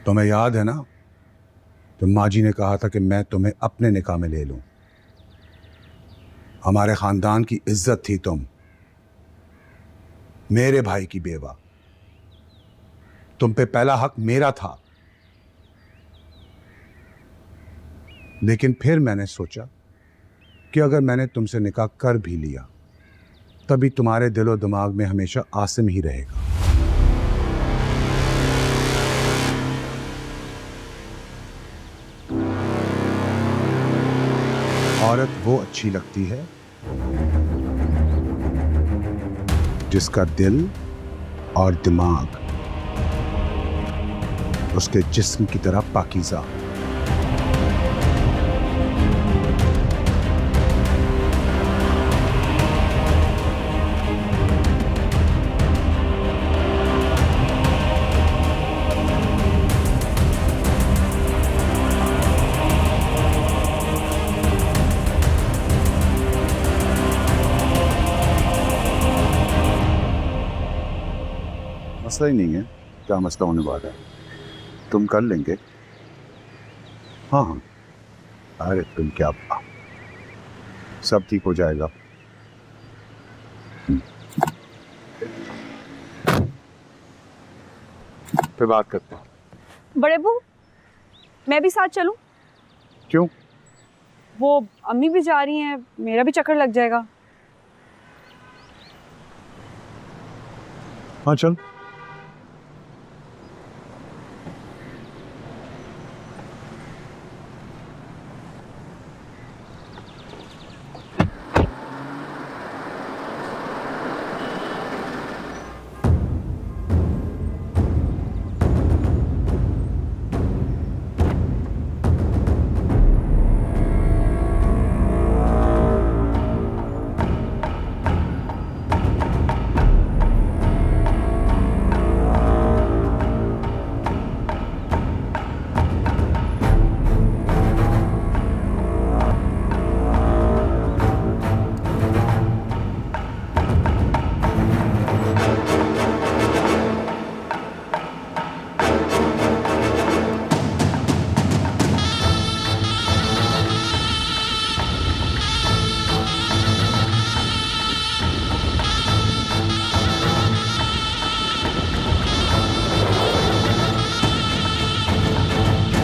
तुम्हें याद है ना, तो माँ जी ने कहा था कि मैं तुम्हें अपने निकाह में ले लूं। हमारे खानदान की इज्जत थी तुम, मेरे भाई की बेवा। तुम पे पहला हक मेरा था। लेकिन फिर मैंने सोचा कि अगर मैंने तुमसे निकाह कर भी लिया, तभी तुम्हारे दिलो दिमाग में हमेशा आसिम ही रहेगा। औरत वो अच्छी लगती है जिसका दिल और दिमाग उसके जिस्म की तरह पाकीज़ा। मसला ही नहीं है, क्या मसला होने वाला है, तुम कर लेंगे। हाँ हाँ, अरे तुम क्या, सब ठीक हो जाएगा। फिर बात करते हैं। बड़े बहू, मैं भी साथ चलूं? क्यों? वो अम्मी भी जा रही हैं, मेरा भी चक्कर लग जाएगा। हाँ चल।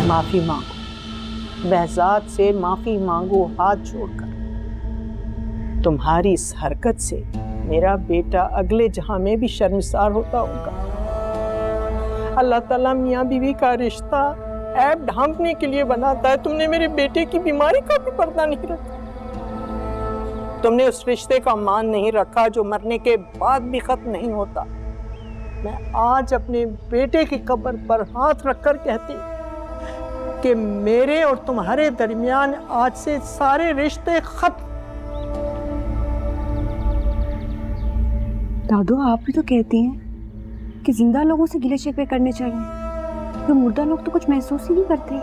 माफी मांगो, बहजाद से माफी मांगो हाथ जोड़कर। तुम्हारी इस हरकत से मेरा बेटा अगले जहां में भी शर्मिसार होता होगा। अल्लाह ताला मियाँ बीवी का रिश्ता ऐब ढांपने के लिए बनाता है। तुमने मेरे बेटे की बीमारी का भी पर्दा नहीं रखा। तुमने उस रिश्ते का मान नहीं रखा जो मरने के बाद भी खत्म नहीं होता। मैं आज अपने बेटे की कब्र पर हाथ रखकर कहती कि मेरे और तुम्हारे दरमियान आज से सारे रिश्ते खत्म। दादू, आप भी तो कहती हैं कि जिंदा लोगों से गिले शिकवे करने चाहिए, तो मुर्दा लोग तो कुछ महसूस ही नहीं करते।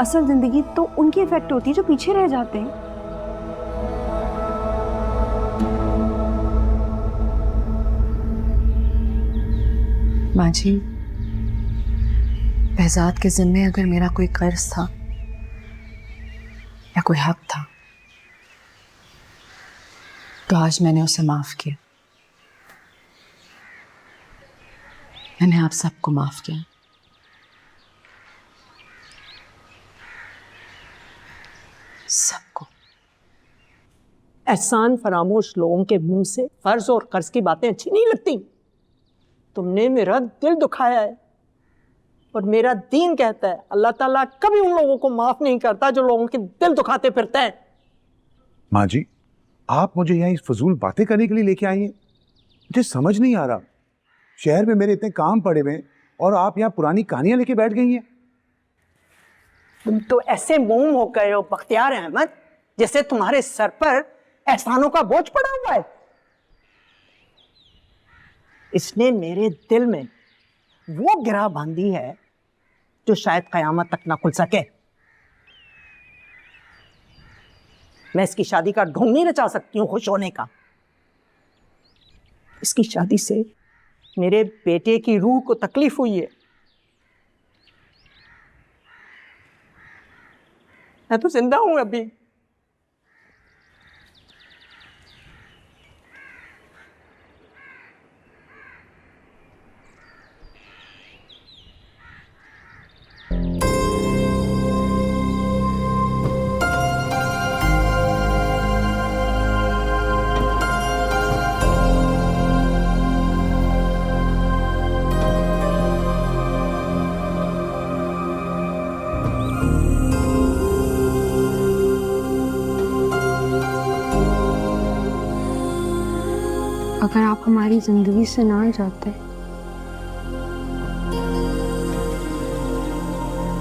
असल जिंदगी तो उनकी इफेक्ट होती है जो पीछे रह जाते हैं। माँ जी, बहजाद के ज़िम्मे अगर मेरा कोई कर्ज था या कोई हक था, तो आज मैंने उसे माफ किया। मैंने आप सबको माफ किया। सबको। एहसान फरामोश लोगों के मुंह से फर्ज और कर्ज की बातें अच्छी नहीं लगती। तुमने मेरा दिल दुखाया है और मेरा दीन कहता है अल्लाह ताला कभी उन लोगों को माफ नहीं करता जो लोगों के दिल दुखाते फिरते हैं। माँ जी, आप मुझे यहाँ इस फजूल बातें करने के लिए लेके आई हैं? मुझे समझ नहीं आ रहा। शहर में मेरे इतने काम पड़े हुए और आप यहाँ पुरानी कहानियां लेके बैठ गई हैं। तुम तो ऐसे मोम हो गए हो बख्तियार अहमद, जैसे तुम्हारे सर पर एहसानों का बोझ पड़ा हुआ है। इसने मेरे दिल में वो गिरा बांधी है जो शायद कयामत तक ना खुल सके। मैं इसकी शादी का ढोंग नहीं रचा सकती हूं खुश होने का। इसकी शादी से मेरे बेटे की रूह को तकलीफ हुई है। मैं तो जिंदा हूं अभी। अगर आप हमारी जिंदगी से ना जाते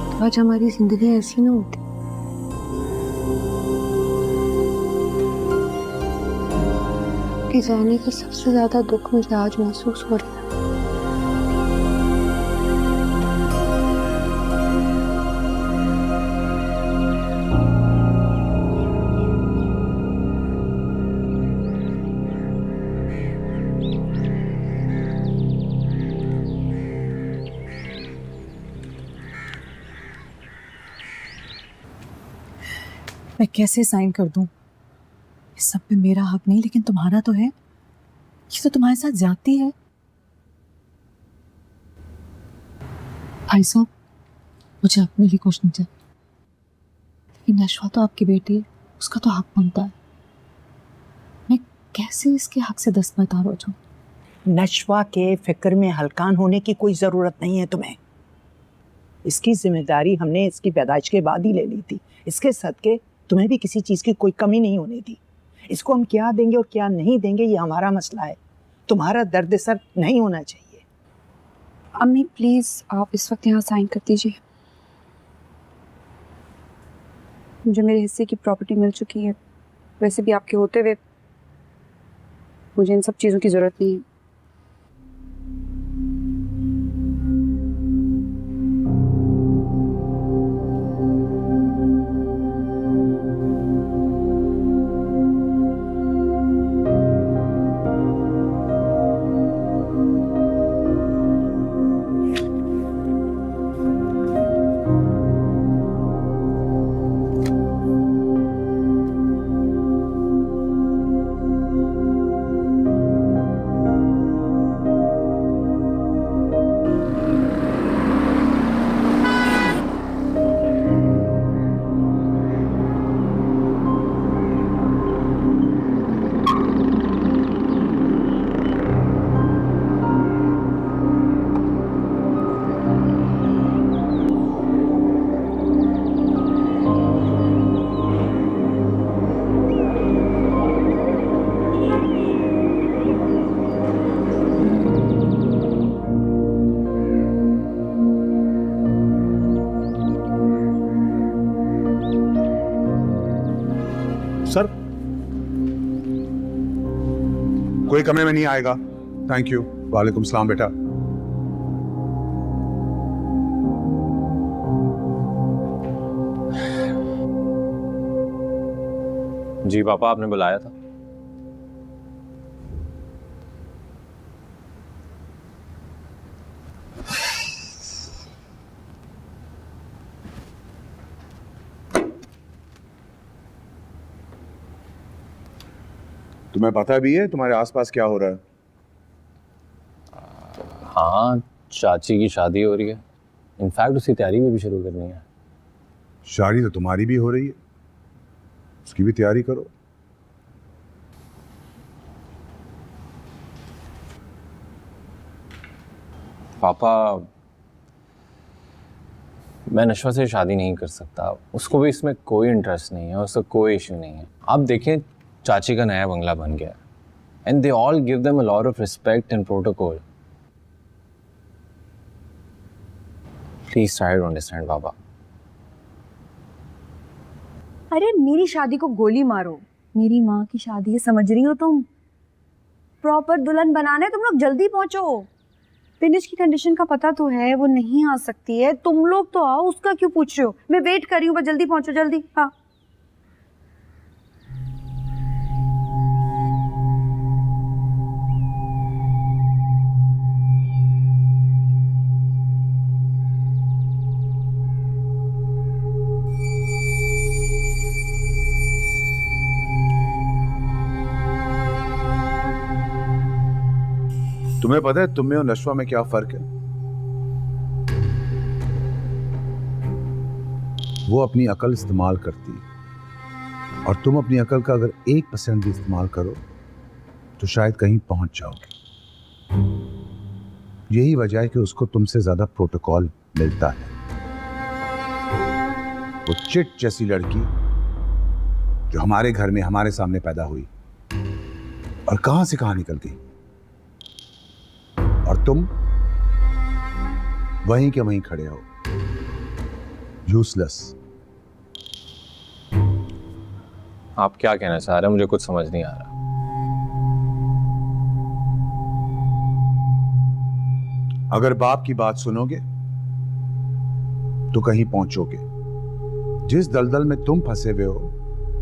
तो आज हमारी जिंदगी ऐसी ना होती। कि जाने का सबसे ज्यादा दुख मुझे आज महसूस हो रहा है। मैं कैसे साइन कर दूं? इस सब पे मेरा हक नहीं, लेकिन तुम्हारा तो है। ये तो तुम्हारे साथ ज्यादती है। भाई साहब, मुझे अपने लिए कुछ नहीं चाहिए, लेकिन नशवा तो आपकी बेटी है, उसका तो हक बनता है। मैं कैसे इसके हक से दस्तबरदार हो जाऊं? नशवा के फिक्र में हलकान होने की कोई ज़रूरत नहीं है तुम्हें। इसकी जिम्मेदारी हमने इसकी पैदाइश के बाद ही ले ली थी। इसके सदके तुम्हें भी किसी चीज़ की कोई कमी नहीं होने दी। इसको हम क्या देंगे और क्या नहीं देंगे ये हमारा मसला है, तुम्हारा दर्द सर नहीं होना चाहिए। अम्मी प्लीज आप इस वक्त यहाँ साइन कर दीजिए। मुझे मेरे हिस्से की प्रॉपर्टी मिल चुकी है। वैसे भी आपके होते हुए मुझे इन सब चीज़ों की ज़रूरत नहीं है। सर, कोई कमरे में नहीं आएगा। Thank you. वालेकुम सलाम बेटा। जी पापा, आपने बुलाया था। तुम्हें पता भी है तुम्हारे आसपास क्या हो रहा है? हाँ, चाची की शादी हो रही है। इनफैक्ट उसकी तैयारी भी शुरू करनी है। शादी तो तुम्हारी भी हो रही है, उसकी भी तैयारी करो। पापा, मैं नशवा से शादी नहीं कर सकता। उसको भी इसमें कोई इंटरेस्ट नहीं है, उसका कोई इशू नहीं है। आप देखें, चाची का नया बंगला बन गया and they all give them a lot of respect and protocol. Please try to understand पापा। अरे मेरी शादी को गोली मारो, मेरी माँ की शादी है, समझ रही हो तुम? प्रॉपर दुल्हन बनाना है, तुम लोग जल्दी पहुंचो। फिनिश की कंडीशन का पता तो है, वो नहीं आ सकती है। तुम लोग तो आओ, उसका क्यों पूछ रहे हो? मैं वेट कर रही हूँ, बस जल्दी पहुंचो, जल्दी। हाँ तुम्हें पता है तुम में और नशवा में क्या फर्क है? वो अपनी अकल इस्तेमाल करती और तुम अपनी अकल का अगर 1% भी इस्तेमाल करो तो शायद कहीं पहुंच जाओगे। यही वजह है कि उसको तुमसे ज्यादा प्रोटोकॉल मिलता है। वो चिट जैसी लड़की जो हमारे घर में हमारे सामने पैदा हुई और कहां से कहां निकल गई, और तुम वहीं के वहीं खड़े हो, यूजलेस। आप क्या कहना चाह रहे हैं? मुझे कुछ समझ नहीं आ रहा। अगर बाप की बात सुनोगे तो कहीं पहुंचोगे। जिस दलदल में तुम फंसे हुए हो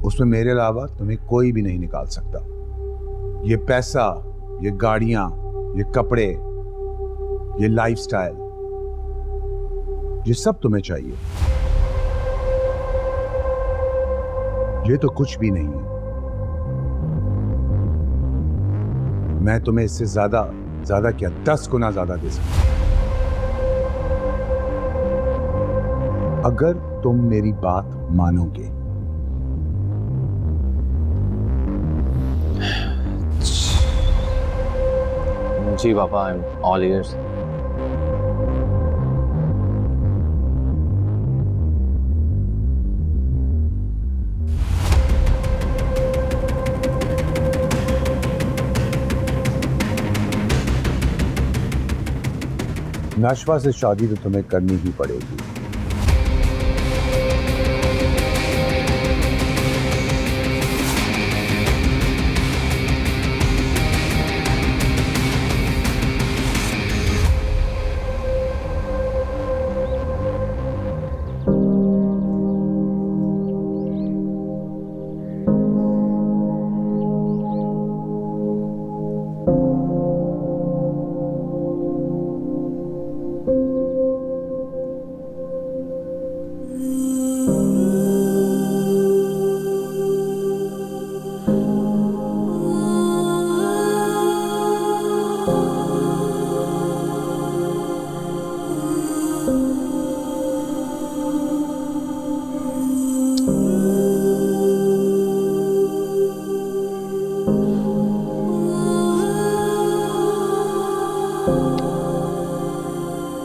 उसमें मेरे अलावा तुम्हें कोई भी नहीं निकाल सकता। ये पैसा, ये गाड़ियां, ये कपड़े, ये लाइफस्टाइल, ये सब तुम्हें चाहिए। ये तो कुछ भी नहीं है। मैं तुम्हें इससे ज्यादा क्या 10 गुना ज्यादा दे सकता हूं अगर तुम मेरी बात मानोगे। जी पापा, आई एम ऑल इयर्स। नशवा से शादी तो तुम्हें करनी ही पड़ेगी।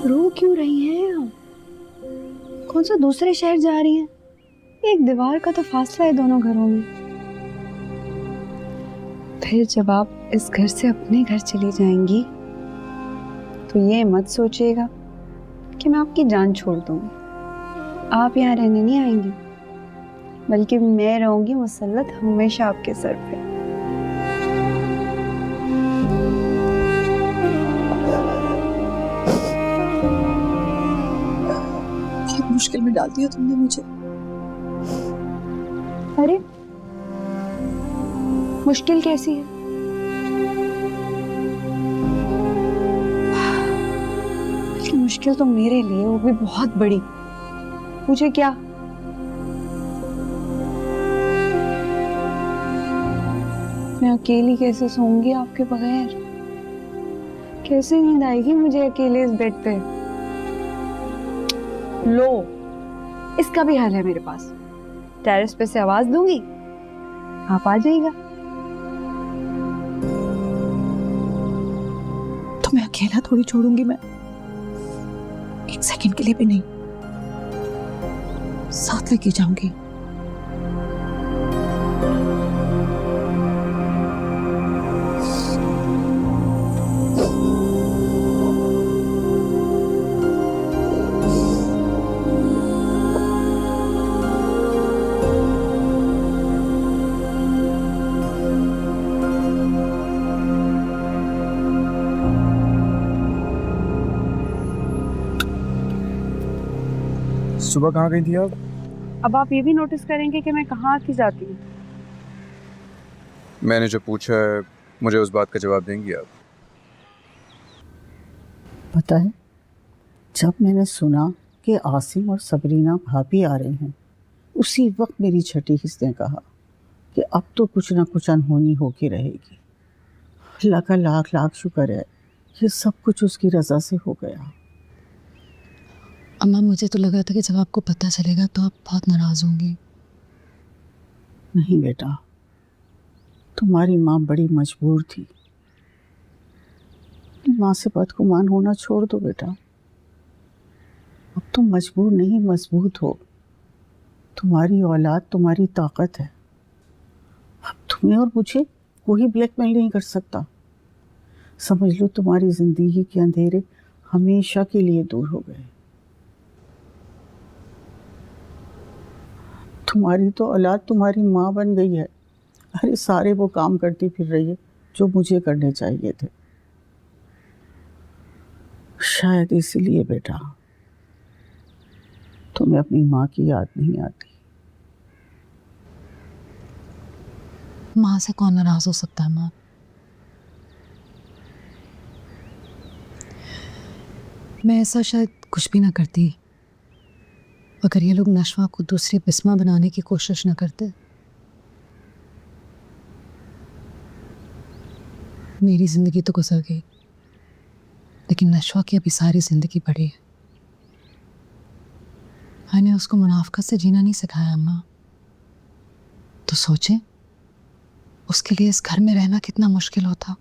रो क्यों रही हैं आप? कौन सा दूसरे शहर जा रही हैं? एक दीवार का तो फासला है दोनों घरों में। फिर जब आप इस घर से अपने घर चली जाएंगी तो ये मत सोचिएगा कि मैं आपकी जान छोड़ दूंगी। आप यहाँ रहने नहीं आएंगी, बल्कि मैं रहूंगी मुसल्लत हमेशा आपके सर पे। बहुत मुश्किल में डाल दिया तुमने मुझे। अरे मुश्किल कैसी है? बल्कि मुश्किल तो मेरे लिए, वो भी बहुत बड़ी। मुझे क्या, मैं अकेली कैसे सोऊंगी आपके बगैर? कैसे नींद आएगी मुझे अकेले इस बेड पे? लो, इसका भी हल है मेरे पास। टेरेस पे से आवाज दूंगी, आप आ जाइएगा। तुम्हें अकेला थोड़ी छोड़ूंगी मैं, एक सेकंड के लिए भी नहीं। साथ लेके जाऊंगी। सुबह कहाँ गई थी आप? अब आप ये भी नोटिस करेंगे कि मैं कहाँ की जाती हूँ। मैंने जो पूछा है मुझे उस बात का जवाब देंगी आप? पता है, जब मैंने सुना कि आसिम और सबरीना भाभी आ रहे हैं, उसी वक्त मेरी छठी हिस्स ने कहा कि अब तो कुछ ना कुछ अनहोनी होके रहेगी। अल्लाह का लाख लाख शुक्र है ये सब कुछ उसकी रजा से हो गया। अम्मा मुझे तो लग रहा था कि जब आपको पता चलेगा तो आप बहुत नाराज होंगी। नहीं बेटा, तुम्हारी माँ बड़ी मजबूर थी। माँ से बदगुमान होना छोड़ दो बेटा। अब तुम मजबूर नहीं, मजबूत हो। तुम्हारी औलाद तुम्हारी ताकत है। अब तुम्हें और मुझे कोई ब्लैकमेल नहीं कर सकता। समझ लो तुम्हारी जिंदगी के अंधेरे हमेशा के लिए दूर हो गए। तुम्हारी तो औलाद तुम्हारी माँ बन गई है। अरे सारे वो काम करती फिर रही है जो मुझे करने चाहिए थे। शायद इसीलिए बेटा तुम्हें अपनी माँ की याद नहीं आती। माँ से कौन नाराज हो सकता है माँ? मैं ऐसा शायद कुछ भी ना करती अगर ये लोग नशवा को दूसरी बिस्मा बनाने की कोशिश न करते। मेरी जिंदगी तो गुजर गई, लेकिन नशवा की अभी सारी जिंदगी पड़ी है। मैंने उसको मुनाफकत से जीना नहीं सिखाया अम्मा। तो सोचें उसके लिए इस घर में रहना कितना मुश्किल होता।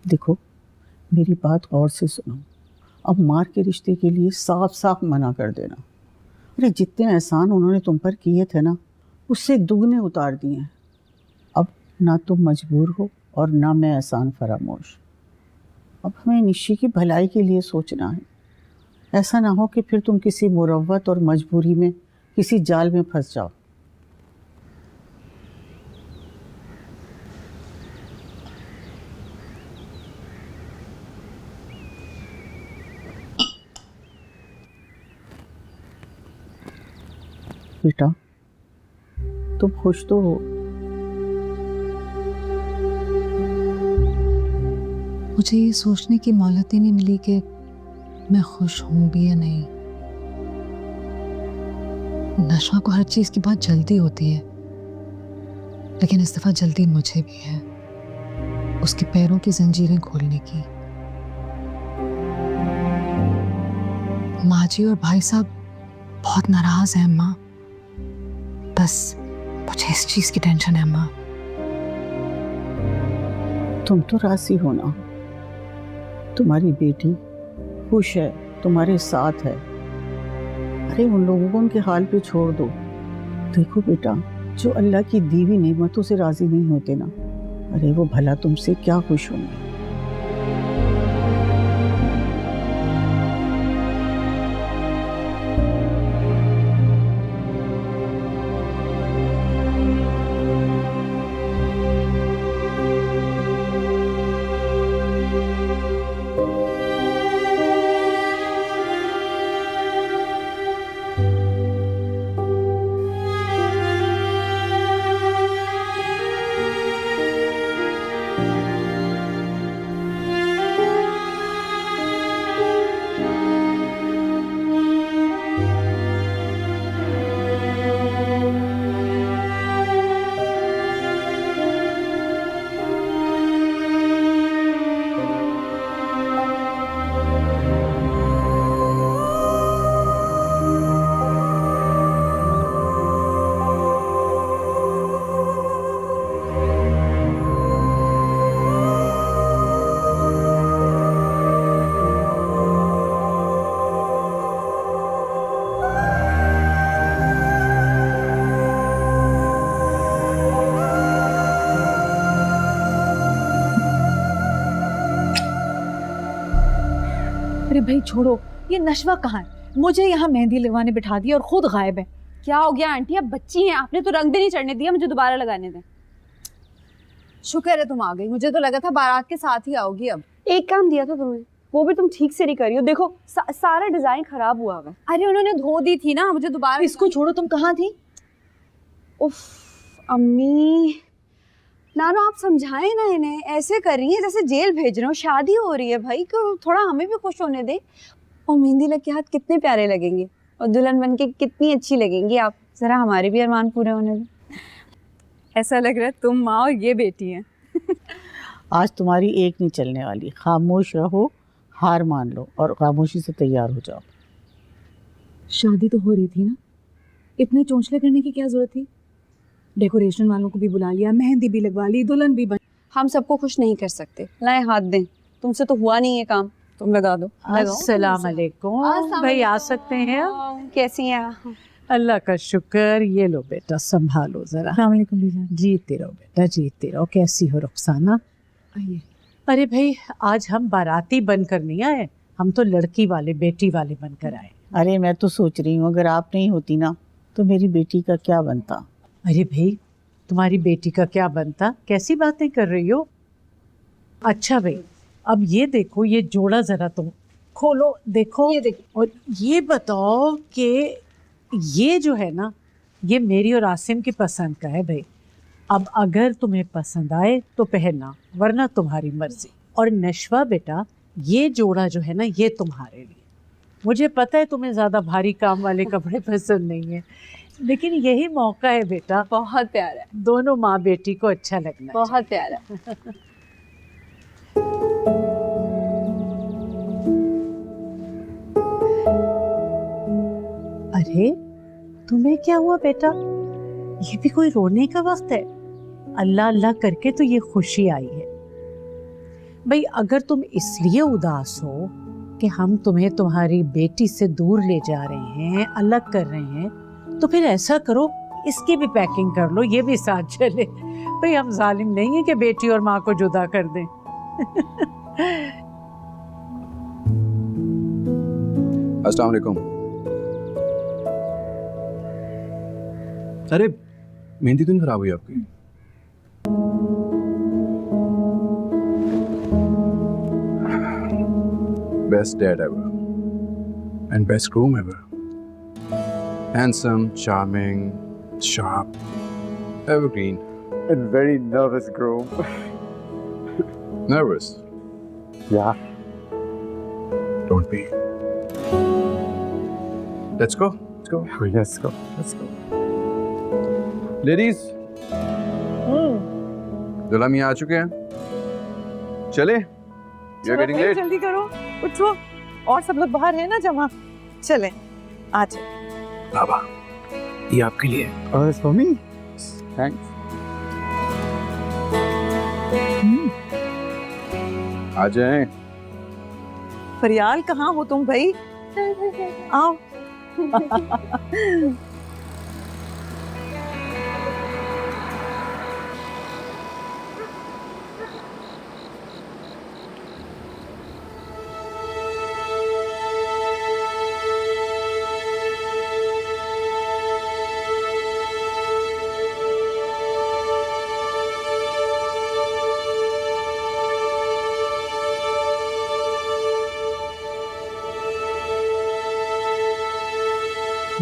देखो मेरी बात गौर से सुनो। अब मार के रिश्ते के लिए साफ साफ मना कर देना। अरे जितने एहसान उन्होंने तुम पर किए थे ना, उससे दुगने उतार दिए हैं। अब ना तुम मजबूर हो और ना मैं एहसान फरामोश। अब हमें निश्ची की भलाई के लिए सोचना है। ऐसा ना हो कि फिर तुम किसी मुरव्वत और मजबूरी में किसी जाल में फंस जाओ। बेटा तुम खुश तो हो? मुझे ये सोचने की मोहलत ही नहीं मिली कि मैं खुश हूं भी या नहीं। नशा को हर चीज की बहुत जल्दी होती है, लेकिन इस दफा जल्दी मुझे भी है उसके पैरों की जंजीरें खोलने की। माँ जी और भाई साहब बहुत नाराज हैं अम्मा। बस मुझे इस चीज की टेंशन है अम्मा। तुम तो राजी हो ना। तुम्हारी बेटी खुश है, तुम्हारे साथ है। अरे उन लोगों को उनके हाल पे छोड़ दो। देखो बेटा, जो अल्लाह की दी हुई नेमतों से राजी नहीं होते ना, अरे वो भला तुमसे क्या खुश होंगे। अरे भाई छोड़ो, ये नशवा कहाँ है? मुझे यहाँ मेहंदी लगवाने बिठा दिया और खुद गायब है। क्या हो गया आंटी, अब बच्ची हैं, आपने तो रंग भी नहीं चढ़ने दिया, मुझे दोबारा लगाने दें। शुक्र है तुम आ गई, मुझे तो लगा था बारात के साथ ही आओगी। अब एक काम दिया था तुम्हें, वो भी तुम ठीक से नहीं करी हो। देखो सारा डिजाइन खराब हुआ हुआ है। अरे उन्होंने धो दी थी ना, मुझे दोबारा। इसको छोड़ो, तुम कहाँ थी? उफ अम्मी, नानो आप समझाएं ना इन्हें। ऐसे कर रही है जैसे जेल भेज रहे हो। शादी हो रही है भाई, को थोड़ा हमें भी खुश होने दे। और मेहंदी लग के हाथ कितने प्यारे लगेंगे, और दुल्हन बन के कितनी अच्छी लगेंगी आप। जरा हमारे भी अरमान पूरे होने दे। ऐसा लग रहा है तुम माँ और ये बेटी हैं। आज तुम्हारी एक नहीं चलने वाली। खामोश रहो, हार मान लो और खामोशी से तैयार हो जाओ। शादी तो हो रही थी ना, इतने चोंचले करने की क्या जरूरत थी? डेकोरेशन वालों को भी बुला लिया, मेहंदी भी लगवा ली, दुल्हन भी बन। हम सबको खुश नहीं कर सकते। लाए हाथ दें, तुमसे तो हुआ नहीं है काम, तुम लगा दो। अस्सलाम वालेकुम। भाई आ सकते हैं आप? कैसी हैं आप? अल्लाह का शुक्र। ये लो बेटा, संभालो जरा। अस्सलामुअलैकुम बीजा। जीते रहो बेटा, जीते रहो। कैसी हो रुखसाना? आइए। अरे भाई, आज हम बाराती बनकर नहीं आए, हम तो लड़की वाले, बेटी वाले बनकर आए। अरे मैं तो सोच रही हूँ अगर आप नहीं होती ना तो मेरी बेटी का क्या बनता। अरे भाई, तुम्हारी बेटी का क्या बनता? कैसी बातें कर रही हो? अच्छा भाई, अब ये देखो, ये जोड़ा जरा तुम खोलो, देखो। ये देखो। और ये बताओ कि ये जो है ना, ये मेरी और आसिम की पसंद का है भाई। अब अगर तुम्हें पसंद आए तो पहनना, वरना तुम्हारी मर्जी। और नशवा बेटा, ये जोड़ा जो है ना, ये तुम्हारे लिए। मुझे पता है तुम्हें ज़्यादा भारी काम वाले कपड़े पसंद नहीं है, लेकिन यही मौका है बेटा। बहुत प्यारा है, दोनों माँ बेटी को अच्छा लगना चाहिए। बहुत प्यारा है। अरे तुम्हें क्या हुआ बेटा? ये भी कोई रोने का वक्त है? अल्लाह अल्लाह करके तो ये खुशी आई है। भाई अगर तुम इसलिए उदास हो कि हम तुम्हें तुम्हारी बेटी से दूर ले जा रहे हैं, अलग कर रहे हैं, तो फिर ऐसा करो, इसकी भी पैकिंग कर लो, ये भी साथ चले। भाई हम जालिम नहीं है कि बेटी और माँ को जुदा कर दें। अस्सलाम वालेकुम। अरे मेहंदी तो नहीं खराब हुई आपकी? Best dad ever and best groom ever. Handsome, charming, sharp, evergreen. And very nervous groom. Nervous? Yeah. Don't be. Let's go. Let's go. Oh, let's go. Let's go. Ladies. दुल्हा मियाँ आ चुके हैं, चले? You're getting late. जल्दी करो, उठो। और सब लोग बाहर हैं ना जमा। चले, आज। बाबा, ये आपके लिए। Oh, that's for me. Thanks. आ जाएं। फरियाल कहाँ हो तुम भाई? आओ।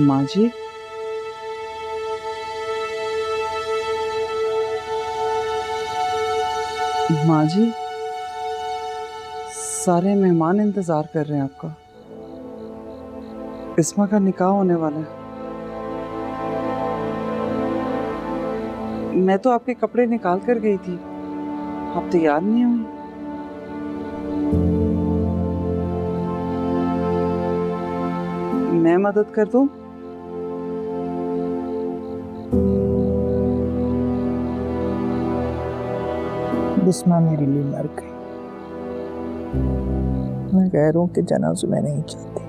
माँ जी, माँ जी, सारे मेहमान इंतजार कर रहे हैं आपका। इस्मा का निकाह होने वाला है। मैं तो आपके कपड़े निकाल कर गई थी, आप तैयार नहीं हुई। मैं मदद कर दूं? बिस्मा मेरे लिए मर गई। मैं गैरों के जनाज़े में नहीं चाहती।